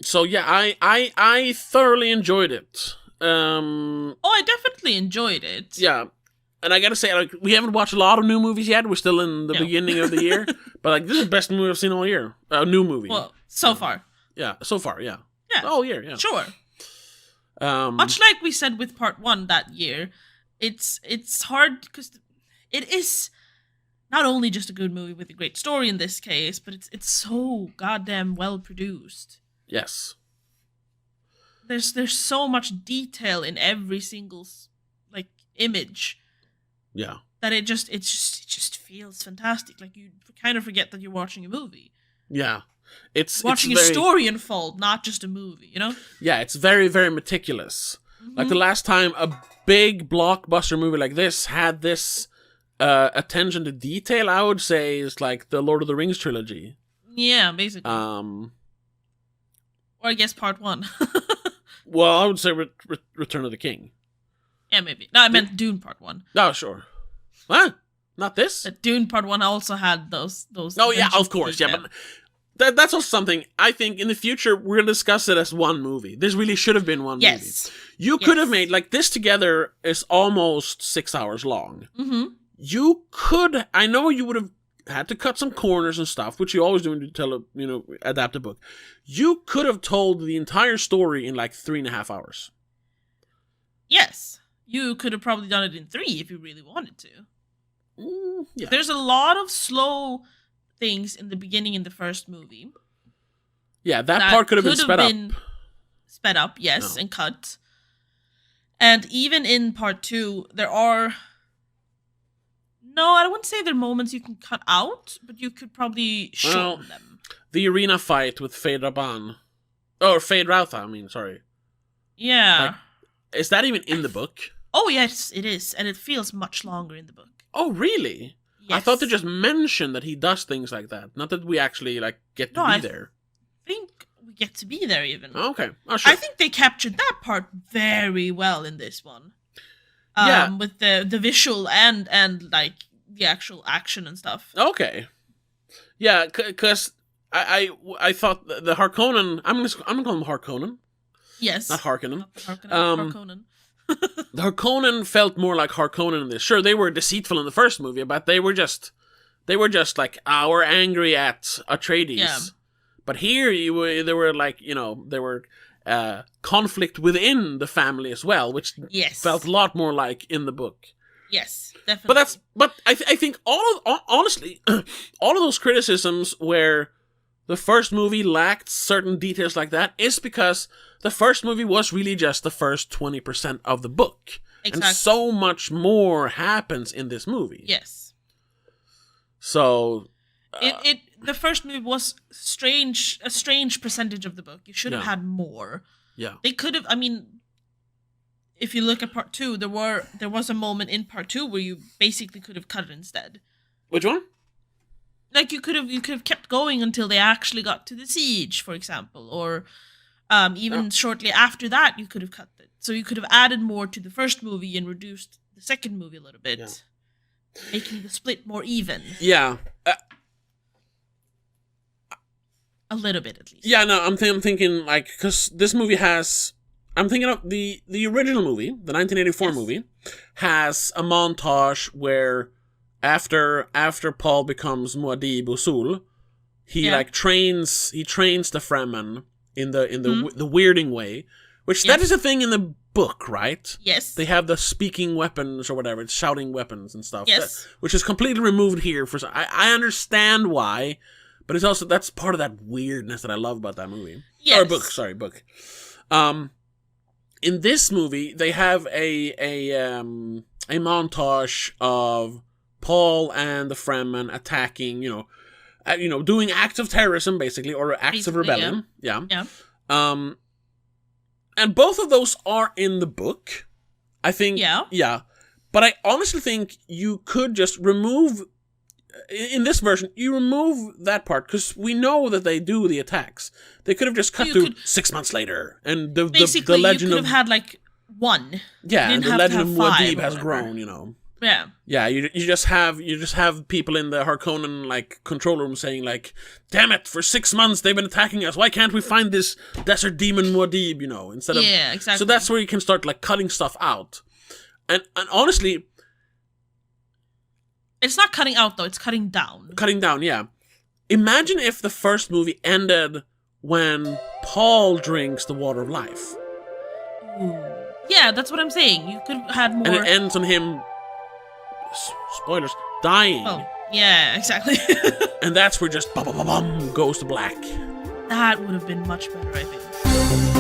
So yeah, I thoroughly enjoyed it. I definitely enjoyed it. Yeah, and I gotta say, like, we haven't watched a lot of new movies yet. We're still in the beginning of the year, but like, this is the best movie I've seen all year. New movie. Well, so far. Yeah, so far, yeah. Yeah. All year, yeah. Sure. Much like we said with part 1 that year, it's hard because it is not only just a good movie with a great story in this case, but it's so goddamn well produced. Yes. There's so much detail in every single like image. Yeah. That it just feels fantastic. Like you kind of forget that you're watching a movie. Yeah. It's watching a story unfold, not just a movie, you know? Yeah, it's very, very meticulous. Mm-hmm. Like the last time a big blockbuster movie like this had this attention to detail, I would say is like the Lord of the Rings trilogy. Yeah, basically. Or I guess part 1. Well, I would say Return of the King. Yeah, maybe. No, I meant Dune part 1. Oh, sure. What? Not this? Dune part 1 also had those. Oh yeah, of course, yeah, but that's also something I think in the future we're gonna discuss it as one movie. This really should have been one movie. You could have made like this together is almost 6 hours long. Mm-hmm. You could. I know you would have had to cut some corners and stuff, which you always do when you adapt a book. You could have told the entire story in like 3.5 hours. Yes. You could have probably done it in 3 if you really wanted to. Yeah. There's a lot of slow things in the beginning in the first movie. Yeah, that part could have been sped up. Sped up, yes, and cut. And even in part 2, there are... No, I wouldn't say there are moments you can cut out, but you could probably shorten them. The arena fight with Fade Raban. Or Fade Rautha, I mean, sorry. Yeah. Like, is that even in the book? Oh, yes, it is. And it feels much longer in the book. Oh, really? Yes. I thought they just mentioned that he does things like that. Not that we actually, like, get to be there. I think we get to be there, even. Okay. Oh, sure. I think they captured that part very well in this one. With the visual and like the actual action and stuff. Okay. Yeah, because I thought the Harkonnen. I'm gonna call him Harkonnen. Yes. Not Harkonnen. Harkonnen. The Harkonnen felt more like Harkonnen in this. Sure, they were deceitful in the first movie, but they were just like, we're angry at Atreides. Yeah. But here they were like, there were conflict within the family as well, which felt a lot more like in the book. Yes, definitely. But I think honestly, all of those criticisms where the first movie lacked certain details like that is because the first movie was really just the first 20% of the book. Exactly. And so much more happens in this movie. Yes. So... the first movie was a strange percentage of the book. You should have had more. Yeah. They could have, if you look at part 2, there was a moment in part 2 where you basically could have cut it instead. Which one? Like you could have kept going until they actually got to the siege, for example, or even shortly after that you could have cut it. So you could have added more to the first movie and reduced the second movie a little bit, making the split more even. Yeah. A little bit, at least. Yeah, no, I'm thinking, like, because this movie has... I'm thinking of the original movie, the 1984 movie, has a montage where after Paul becomes Muad'Dib Usul, he trains the Fremen in the weirding way, which that is a thing in the book, right? Yes. They have the speaking weapons or whatever, it's shouting weapons and stuff. Yes. Which is completely removed here. I understand why, but it's also, that's part of that weirdness that I love about that movie. Yes. Or book. In this movie, they have a montage of Paul and the Fremen attacking, doing acts of terrorism, basically, or acts of rebellion. Yeah. And both of those are in the book, I think. Yeah. But I honestly think you could just remove... In this version, you remove that part, because we know that they do the attacks. They could have just cut to 6 months later, and the legend you could have had, like, one. Yeah, and the legend of Muad'Dib has grown, Yeah. Yeah, you just have people in the Harkonnen like control room saying like, "Damn it! For 6 months they've been attacking us. Why can't we find this desert demon Muad'Dib?" You know, instead of exactly. So that's where you can start like cutting stuff out, and honestly, it's not cutting out though; it's cutting down. Cutting down, yeah. Imagine if the first movie ended when Paul drinks the water of life. Ooh. Yeah, that's what I'm saying. You could have had more. And it ends on him, spoilers, dying. Oh, yeah, exactly. And that's where just bum, bum, bum, bum, goes to black. That would have been much better, I think.